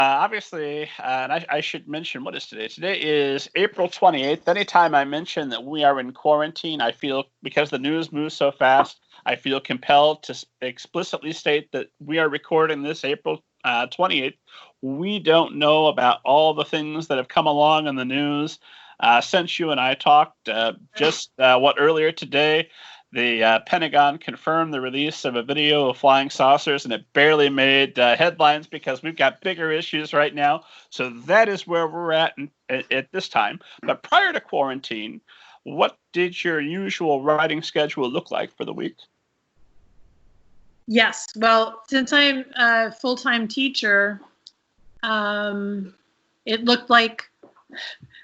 Obviously, and I should mention, what is today? Today is April 28th. Anytime I mention that we are in quarantine, I feel, because the news moves so fast, I feel compelled to explicitly state that we are recording this April 28th. We don't know about all the things that have come along in the news since you and I talked earlier today. The Pentagon confirmed the release of a video of flying saucers, and it barely made headlines because we've got bigger issues right now. So that is where we're at this time. But prior to quarantine, what did your usual writing schedule look like for the week? Yes, well, since I'm a full-time teacher, it looked like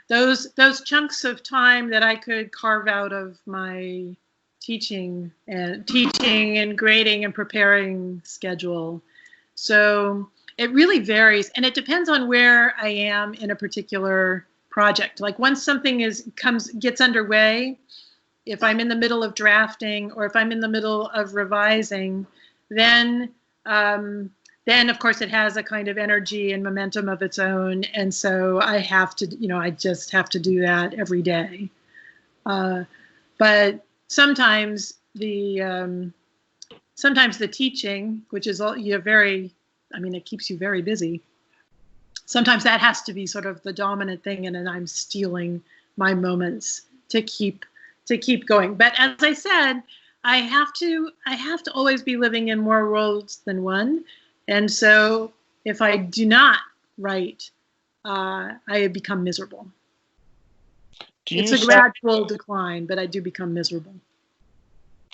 those chunks of time that I could carve out of my teaching and grading and preparing schedule. So it really varies, and it depends on where I am in a particular project. Like once something gets underway, if I'm in the middle of drafting or if I'm in the middle of revising, then of course it has a kind of energy and momentum of its own, and so I have to, I just have to do that every day. But sometimes the teaching, which is it keeps you very busy. Sometimes that has to be sort of the dominant thing, and then I'm stealing my moments to keep going. But as I said, I have to always be living in more worlds than one, and so if I do not write, I become miserable. It's a gradual decline, but I do become miserable.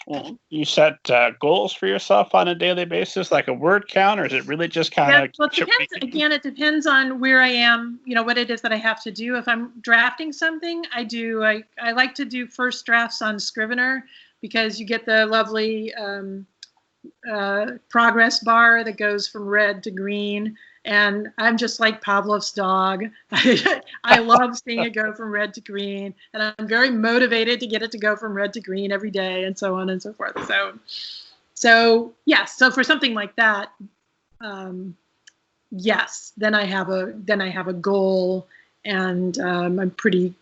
Well, you set goals for yourself on a daily basis, like a word count, or is it really just kind of? Well, it depends on where I am, what it is that I have to do. If I'm drafting something, I like to do first drafts on Scrivener, because you get the lovely progress bar that goes from red to green. And I'm just like Pavlov's dog. I love seeing it go from red to green, and I'm very motivated to get it to go from red to green every day, and so on and so forth. So yes. So for something like that, yes. Then I have a goal, and I'm pretty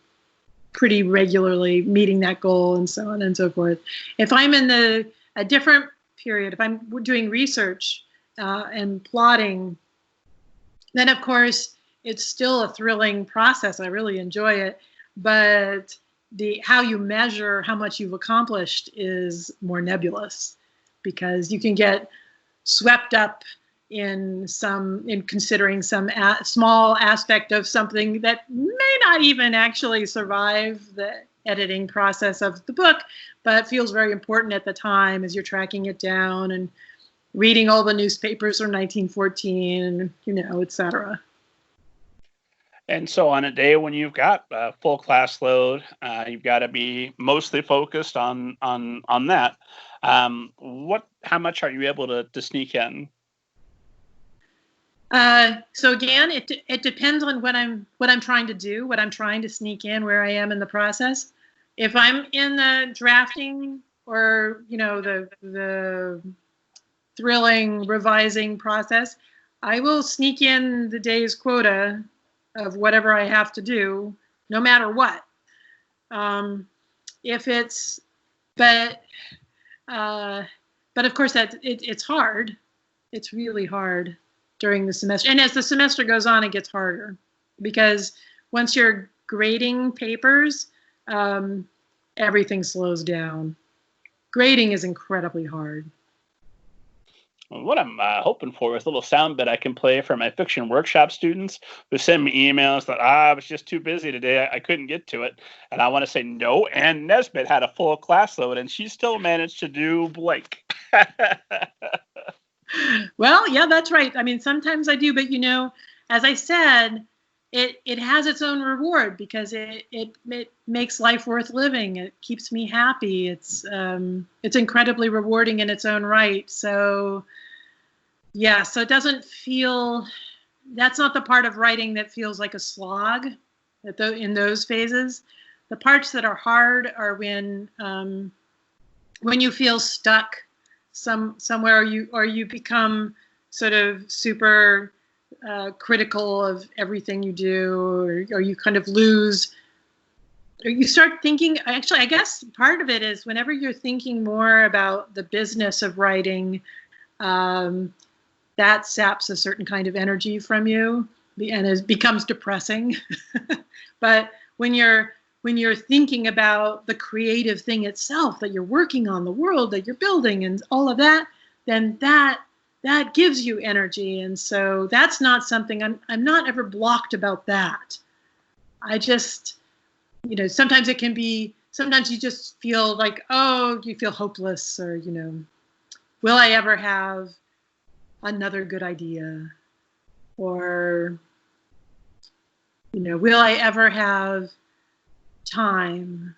regularly meeting that goal, and so on and so forth. If I'm in a different period, if I'm doing research and plotting, then of course it's still a thrilling process. I really enjoy it, but how you measure how much you've accomplished is more nebulous, because you can get swept up in considering some small aspect of something that may not even actually survive the editing process of the book, but feels very important at the time as you're tracking it down and reading all the newspapers from 1914, et cetera. And so on a day when you've got a full class load, you've got to be mostly focused on that. How much are you able to sneak in? So again, it depends on what I'm trying to do, what I'm trying to sneak in, where I am in the process. If I'm in the drafting or the thrilling revising process, I will sneak in the day's quota of whatever I have to do, no matter what. But of course it's hard. It's really hard during the semester, and as the semester goes on, it gets harder, because once you're grading papers, everything slows down. Grading is incredibly hard. What I'm hoping for is a little sound bit I can play for my fiction workshop students who send me emails that I was just too busy today, I couldn't get to it. And I want to say, no, Ann Nesbet had a full class load and she still managed to do blank. Well, yeah, that's right. I mean, sometimes I do, but as I said, it has its own reward, because it makes life worth living. It keeps me happy. It's incredibly rewarding in its own right. So yeah, so it doesn't feel, that's not the part of writing that feels like a slog in those phases. The parts that are hard are when you feel stuck somewhere, or you become sort of super critical of everything you do, or you kind of lose, or you start thinking, actually, I guess part of it is whenever you're thinking more about the business of writing, that saps a certain kind of energy from you, and it becomes depressing. But when you're thinking about the creative thing itself that you're working on, the world that you're building and all of that, then that gives you energy. And so that's not something, I'm not ever blocked about that. I just, sometimes it can be, sometimes you just feel like, you feel hopeless, or, will I ever have another good idea? Or, will I ever have time?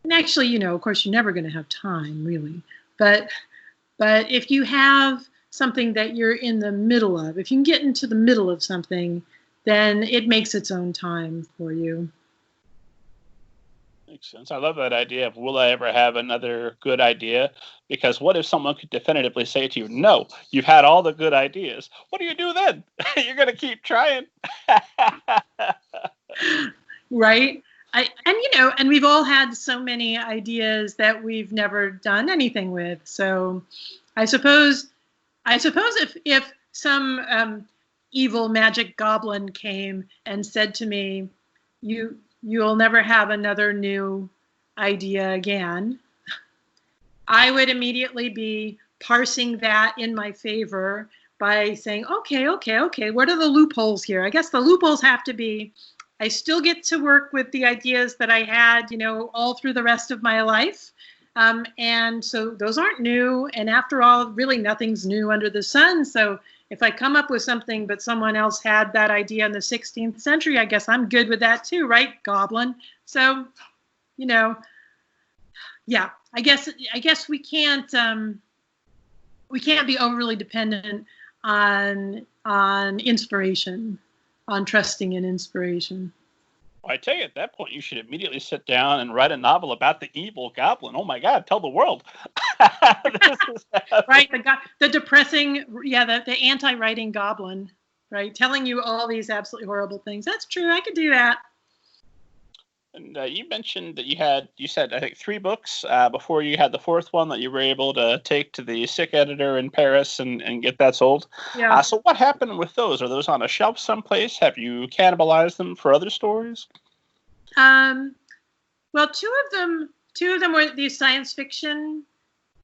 And actually, of course, you're never going to have time, really. But if you have something that you're in the middle of, if you can get into the middle of something, then it makes its own time for you. Makes sense. I love that idea of will I ever have another good idea? Because what if someone could definitively say to you, no, you've had all the good ideas. What do you do then? You're going to keep trying. Right. And we've all had so many ideas that we've never done anything with. So I suppose if some evil magic goblin came and said to me, you'll never have another new idea again, I would immediately be parsing that in my favor by saying, okay, what are the loopholes here? I guess the loopholes have to be, I still get to work with the ideas that I had, all through the rest of my life. And so those aren't new. And after all, really nothing's new under the sun. So if I come up with something, but someone else had that idea in the 16th century, I guess I'm good with that too, right, Goblin? So, yeah, I guess we can't be overly dependent on inspiration, on trusting in inspiration. Well, I tell you, at that point, you should immediately sit down and write a novel about the evil goblin. Oh my God, tell the world. Right, the depressing, the anti-writing goblin, right? Telling you all these absolutely horrible things. That's true, I could do that. And you mentioned that you said, I think, 3 books before you had the 4th one that you were able to take to the sick editor in Paris and get that sold. Yeah. So what happened with those? Are those on a shelf someplace? Have you cannibalized them for other stories? Well, two of them were these science fiction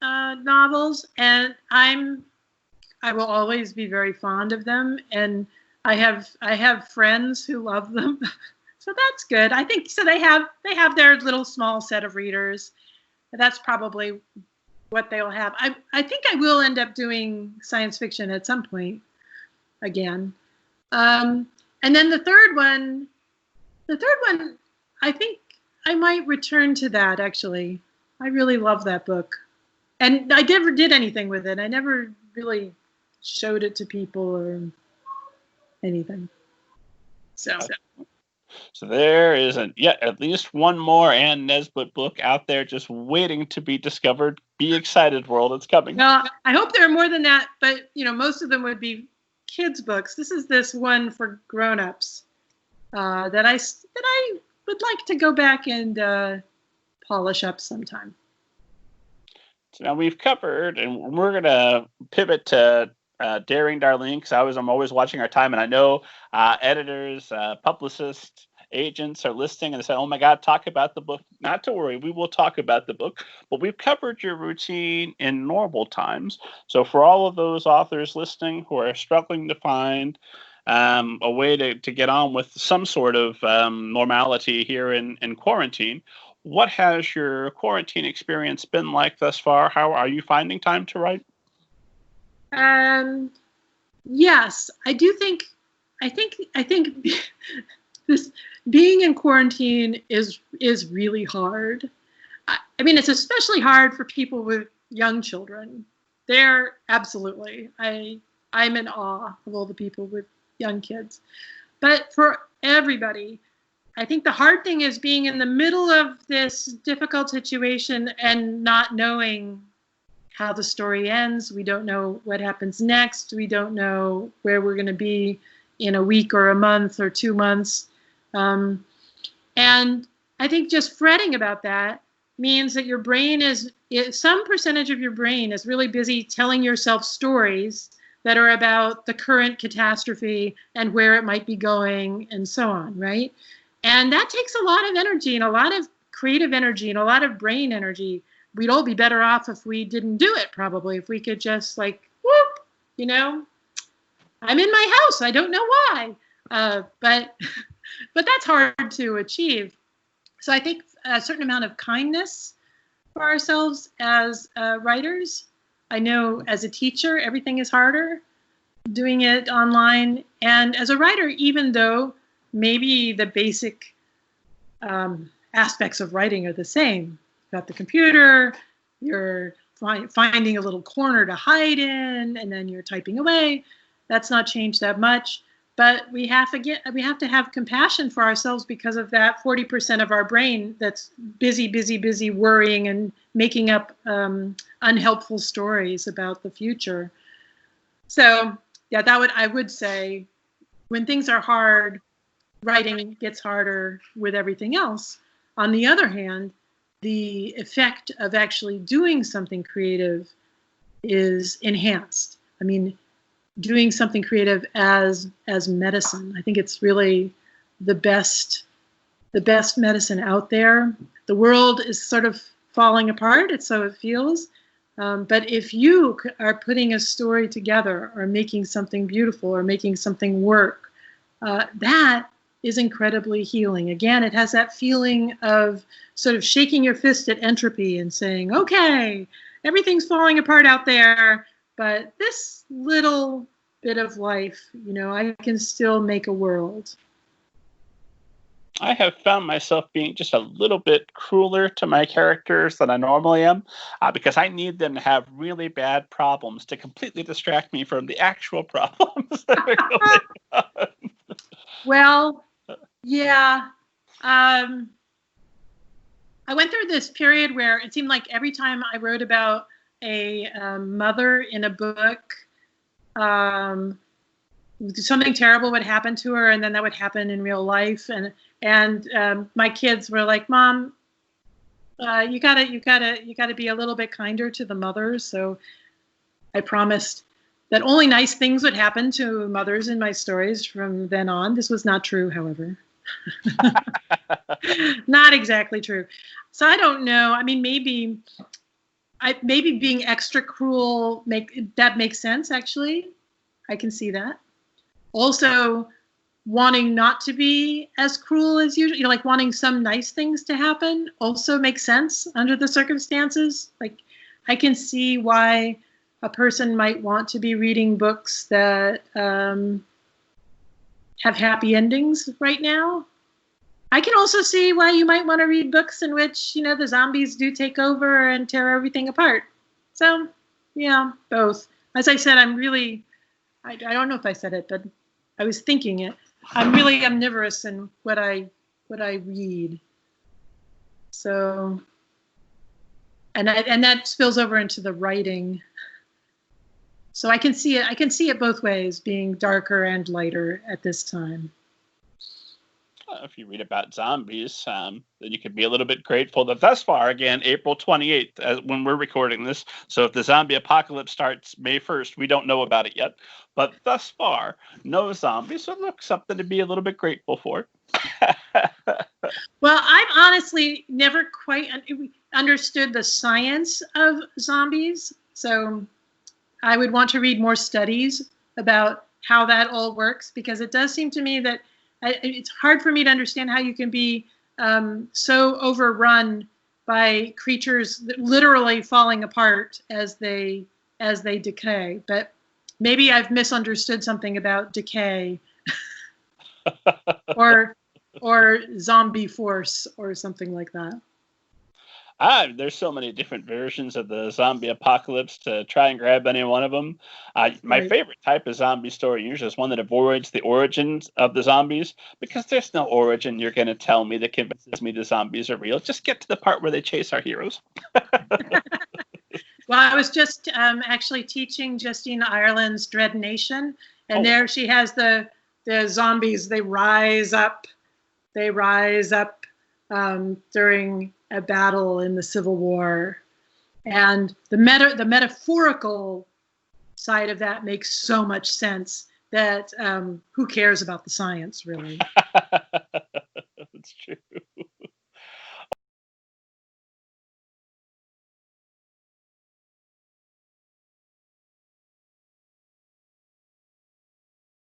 novels, and I will always be very fond of them, and I have friends who love them. So that's good. I think so. They have their little small set of readers. That's probably what they'll have. I think I will end up doing science fiction at some point again. And then the third one, I think I might return to that, actually. I really love that book. And I never did anything with it. I never really showed it to people or anything. So there is at least one more Ann Nesbet book out there just waiting to be discovered. Be excited, world, it's coming. Well, I hope there are more than that, but most of them would be kids' books. This is this one for grown-ups that I would like to go back and polish up sometime. So now we've covered, and we're going to pivot to Daring Darleen, because I'm always watching our time, and I know editors, publicists, agents are listening and they say, oh my God, talk about the book. Not to worry, we will talk about the book, but we've covered your routine in normal times. So for all of those authors listening who are struggling to find a way to get on with some sort of normality here in quarantine, what has your quarantine experience been like thus far? How are you finding time to write? Yes, I do think this being in quarantine is really hard. I mean, it's especially hard for people with young children. They're absolutely, I'm in awe of all the people with young kids. But for everybody, I think the hard thing is being in the middle of this difficult situation and not knowing how the story ends. We don't know what happens next. We don't know where we're going to be in a week or a month or 2 months. And I think just fretting about that means that your brain some percentage of your brain is really busy telling yourself stories that are about the current catastrophe and where it might be going and so on, right? And that takes a lot of energy and a lot of creative energy and a lot of brain energy. We'd all be better off if we didn't do it, probably, if we could just like, whoop, I'm in my house. I don't know why. But that's hard to achieve. So I think a certain amount of kindness for ourselves as writers. I know as a teacher, everything is harder doing it online. And as a writer, even though maybe the basic aspects of writing are the same. You've got the computer, you're finding a little corner to hide in, and then you're typing away. That's not changed that much. But we have to have compassion for ourselves because of that 40% of our brain that's busy worrying and making up unhelpful stories about the future. So yeah, I would say when things are hard, writing gets harder with everything else. On the other hand, the effect of actually doing something creative is enhanced. I mean, doing something creative as medicine. I think it's really the best medicine out there. The world is sort of falling apart, so it feels. But if you are putting a story together or making something beautiful or making something work, that is incredibly healing. Again, it has that feeling of sort of shaking your fist at entropy and saying, okay, everything's falling apart out there, but this little bit of life, I can still make a world. I have found myself being just a little bit crueler to my characters than I normally am, because I need them to have really bad problems to completely distract me from the actual problems that are going on. Well, yeah. I went through this period where it seemed like every time I wrote about a mother in a book, something terrible would happen to her, and then that would happen in real life. And my kids were like, "Mom, you gotta be a little bit kinder to the mothers." So I promised that only nice things would happen to mothers in my stories from then on. This was not true, however. Not exactly true. So I don't know. I mean, maybe being extra cruel makes sense. Actually, I can see that. Also, wanting not to be as cruel as usual, like wanting some nice things to happen, also makes sense under the circumstances. Like, I can see why a person might want to be reading books that have happy endings right now. I can also see why you might want to read books in which, the zombies do take over and tear everything apart. So, yeah, both. As I said, I'm really, I don't know if I said it, but I was thinking it. I'm really omnivorous in what I read. So, and that spills over into the writing. So I can see it. I can see it both ways, being darker and lighter at this time. If you read about zombies, then you could be a little bit grateful that thus far, again, April 28th, when we're recording this. So if the zombie apocalypse starts May 1st, we don't know about it yet. But thus far, no zombies. So look, something to be a little bit grateful for. Well, I've honestly never quite understood the science of zombies. So I would want to read more studies about how that all works, because it does seem to me that it's hard for me to understand how you can be so overrun by creatures literally falling apart as they decay. But maybe I've misunderstood something about decay, or zombie force or something like that. There's so many different versions of the zombie apocalypse to try and grab any one of them. My favorite type of zombie story usually is one that avoids the origins of the zombies, because there's no origin you're going to tell me that convinces me the zombies are real. Just get to the part where they chase our heroes. Well, I was just actually teaching Justine Ireland's Dread Nation, and there she has the zombies. They rise up during a battle in the Civil War, and the metaphorical side of that makes so much sense that who cares about the science, really? That's true.